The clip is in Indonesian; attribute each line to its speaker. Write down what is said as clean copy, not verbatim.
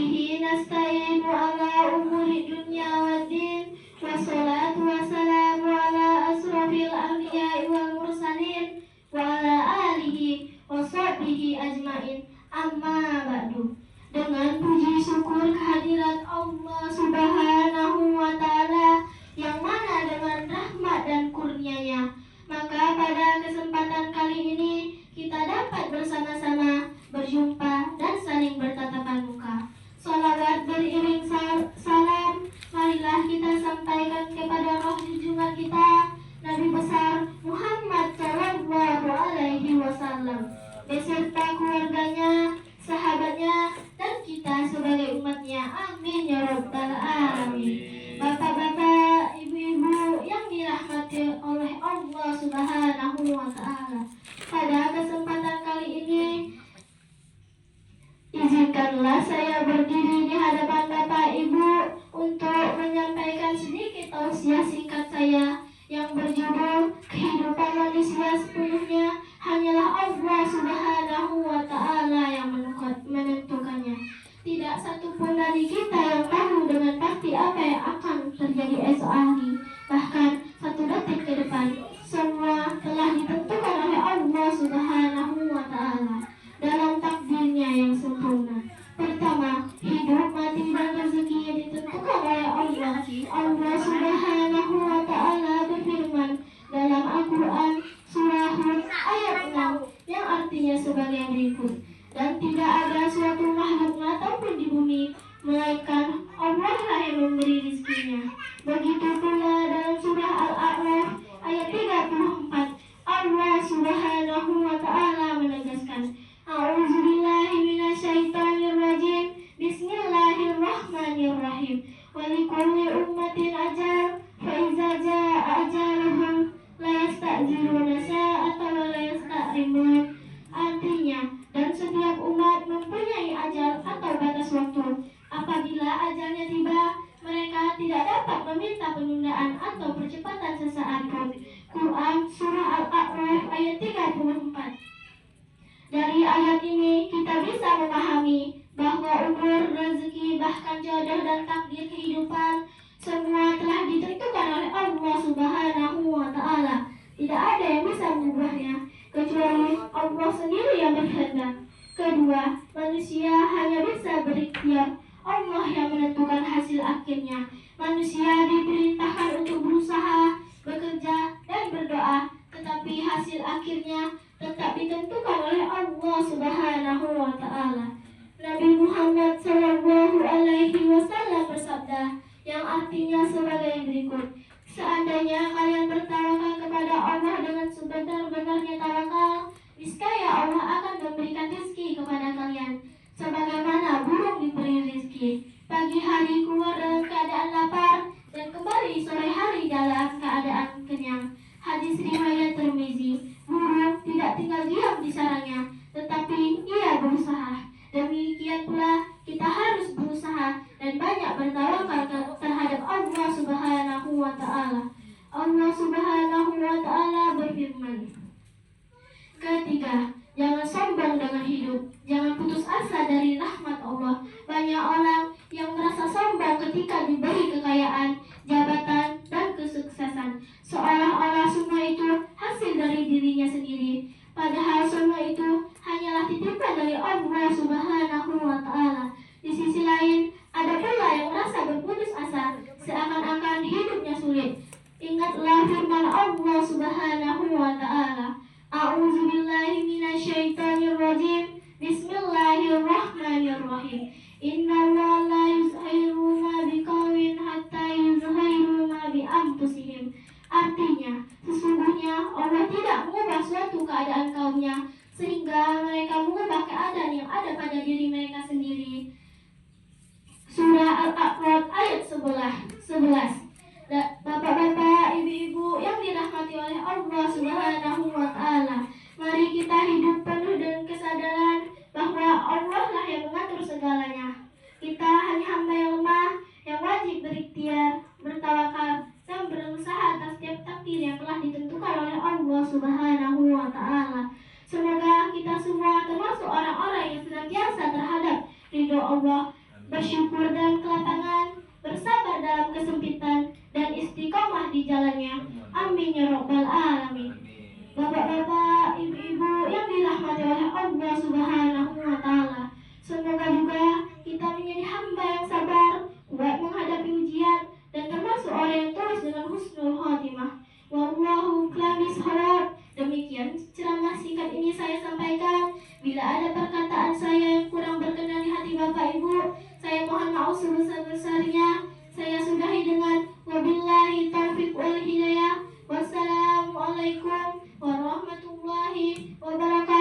Speaker 1: bihi nasta'inu ala umuri dunya waddin. Wassalatu wassalamu ala asrofil anbiya'i wal mursalin wa ala alihi wa sahbihi ajmain. Amma ba'du. Dengan puji syukur kehadirat Allah Subhanahu wa Ta'ala, yang mana dengan rahmat dan kurnia-Nya, maka pada kesempatan kali ini kita dapat bersama-sama berjumpa dan saling bertatapan muka. Salawat beriring salam marilah kita sampaikan kepada roh junjungan kita, Nabi besar Muhammad Sallallahu Alaihi Wasallam, beserta keluarganya, sahabatnya, dan kita sebagai umatnya. Amin ya rabbal alamin. Bapak-bapak, ibu-ibu yang dirahmati oleh Allah Subhanahu wa Ta'ala, pada kesempatan kali ini izinkanlah saya berdiri di hadapan Bapak Ibu untuk menyampaikan sedikit tausiah singkat saya yang berjudul kehidupan manusia sepenuhnya hanyalah Allah Subhanahu wa Ta'ala yang menentukannya. Tidak satupun dari kita yang tahu dengan pasti apa yang akan terjadi esok hari, bahkan satu detik ke depan. Semua telah ditentukan oleh Allah Subhanahu wa Ta'ala dalam takdirnya yang sempurna. Pertama, hidup, mati, dan rezeki yang ditentukan oleh Allah. Allah Subhanahu wa Ta'ala berfirman dalam Al-Quran surah Hud ayat 6 yang artinya sebagai berikut: dan tidak ada suatu makhluk ataupun di bumi melainkan Allah lah yang memberi rizkinya. Begitu pula dalam surah Al-A'raf ayat 34, Allah Subhanahu wa Ta'ala menegaskan, A'udzubillahi minasyaitonirrajim, Bismillahirrahmanirrahim. Wa likulli ummatin ajal, fa iza jaa ajaluhum la yasta'khiruna sa'atan wa la yasta'khirun. Artinya, dan setiap umat mempunyai ajal atau batas waktu. Apabila ajalnya tiba, mereka tidak dapat meminta penundaan atau percepatan sesaat pun. Quran surah Al-A'raf ayat 34. Dari ayat ini kita bisa memahami bahwa umur, rezeki, bahkan jodoh dan takdir kehidupan semua telah ditentukan oleh Allah Subhanahu wa Ta'ala. Tidak ada yang bisa mengubahnya kecuali Allah sendiri yang berkehendak. Kedua, manusia hanya bisa berikhtiar. Allah yang menentukan hasil akhirnya. Manusia diperintahkan untuk berusaha, bekerja, dan berdoa, tetapi hasil akhirnya tetap ditentukan oleh Allah Subhanahu wa Ta'ala. Nabi Muhammad Sallallahu Alaihi Wasallam bersabda yang artinya sebagai berikut: seandainya kalian bertawakal kepada Allah dengan sebenar-benarnya tawakal, niscaya Allah akan memberikan rezeki kepada kalian sebagaimana burung diberi rezeki. Pagi hari keluar dalam keadaan lapar dan kembali sore hari dalam keadaan kenyang. Hadis riwayat Tirmizi. Burung tidak tinggal diam di sarangnya, tetapi ia berusaha. Demikian pula kita harus berusaha dan banyak bertawakal terhadap Allah Subhanahu wa Ta'ala. Allah Subhanahu wa Ta'ala berfirman. Ketiga, jangan sombong dengan hidup. Jangan putus asa dari rahmat Allah. Banyak orang yang merasa sombong ketika diberi kekayaan, jabatan, dan kesuksesan, seolah-olah semua itu hasil dari dirinya sendiri. Padahal semua itu hanyalah titipan dari Allah Subhanahu wa Ta'ala. Di sisi lain, ada pula yang merasa berputus asa, seakan-akan hidupnya sulit. Ingatlah firman Allah Subhanahu wa Ta'ala, A'udzubillahi minasyaitonirrajim, Bismillahirrahmanirrahim. Innallaha la yuzhiru ma biqaumin hatta yuzhiru ma bi anfusihim. Artinya, sesungguhnya Allah tidak mengubah suatu keadaan kaumnya sehingga mereka mengubah keadaan yang ada pada diri mereka sendiri. Surah Al-A'raf ayat 11. Bapak-bapak, ibu-ibu yang dirahmati oleh Allah Subhanahu wa Ta'ala, mari kita hidup penuh dengan kesadaran bahwa Allah lah yang mengatur segalanya. Kita hanya hamba yang lemah, yang wajib berikhtiar, bertawakal, dan berusaha atas setiap takdir yang telah ditentukan oleh Allah Subhanahu wa Ta'ala. Semoga kita semua termasuk orang-orang yang senantiasa terhadap ridho Allah bersyukur dalam kelapangan, bersabar dalam kesempitan, dan istiqomah di jalannya. Amin ya robbal alamin. Bapak-bapak, ibu-ibu yang dirahmati oleh Allah Subhanahu wa Ta'ala, semoga juga kita menjadi hamba yang sabar, kuat menghadapi ujian, dan termasuk orang yang tulus dengan husnul khotimah. Wallahu a'lam bishawab. Demikian ceramah singkat ini saya sampaikan. Bila ada perkataan saya yang kurang berkenan di hati Bapak Ibu, saya mohon maaf sebesar-besarnya. Saya sudahi dengan wabillahi taufiq wal hidayah. Wassalamualaikum warahmatullahi wabarakatuh.